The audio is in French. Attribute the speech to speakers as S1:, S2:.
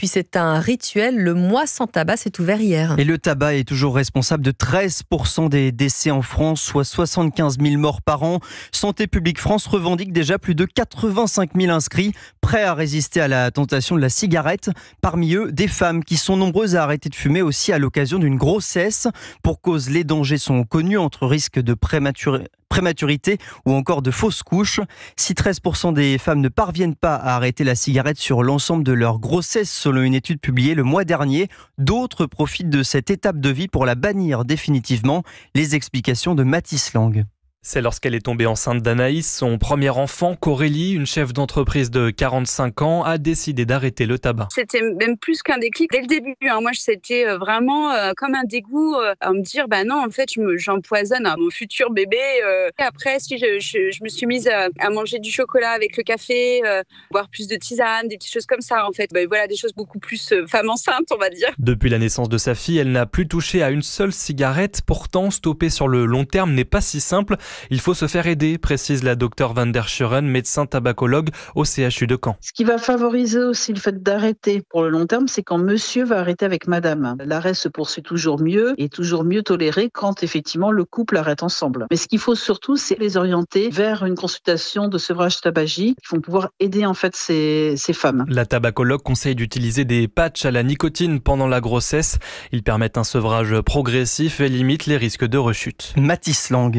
S1: puis c'est un rituel. Le mois sans tabac s'est ouvert hier.
S2: Et le tabac est toujours responsable de 13% des décès en France, soit 75 000 morts par an. Santé publique France revendique déjà plus de 85 000 inscrits, prêts à résister à la tentation de la cigarette. Parmi eux, des femmes qui sont nombreuses à arrêter de fumer aussi à l'occasion d'une grossesse. Pour cause, les dangers sont connus entre risque de prématurité ou encore de fausses couches. Si 13% des femmes ne parviennent pas à arrêter la cigarette sur l'ensemble de leur grossesse, selon une étude publiée le mois dernier, d'autres profitent de cette étape de vie pour la bannir définitivement. Les explications de Mathis Lang.
S3: C'est lorsqu'elle est tombée enceinte d'Anaïs, son premier enfant, qu'Aurélie, une chef d'entreprise de 45 ans, a décidé d'arrêter le tabac.
S4: C'était même plus qu'un déclic. Dès le début, moi, c'était vraiment comme un dégoût à me dire, non, en fait, j'empoisonne mon futur bébé. Après, si je me suis mise à manger du chocolat avec le café, boire plus de tisane, des petites choses comme ça, en fait. Voilà, des choses beaucoup plus femme enceinte, on va dire.
S3: Depuis la naissance de sa fille, elle n'a plus touché à une seule cigarette. Pourtant, stopper sur le long terme n'est pas si simple. Il faut se faire aider, précise la docteure Van der Schuren, médecin tabacologue au CHU de Caen.
S5: Ce qui va favoriser aussi le fait d'arrêter pour le long terme, c'est quand monsieur va arrêter avec madame. L'arrêt se poursuit toujours mieux et toujours mieux toléré quand effectivement le couple arrête ensemble. Mais ce qu'il faut surtout, c'est les orienter vers une consultation de sevrage tabagique qui vont pouvoir aider en fait ces femmes.
S3: La tabacologue conseille d'utiliser des patchs à la nicotine pendant la grossesse. Ils permettent un sevrage progressif et limitent les risques de rechute.
S2: Mathis Lang.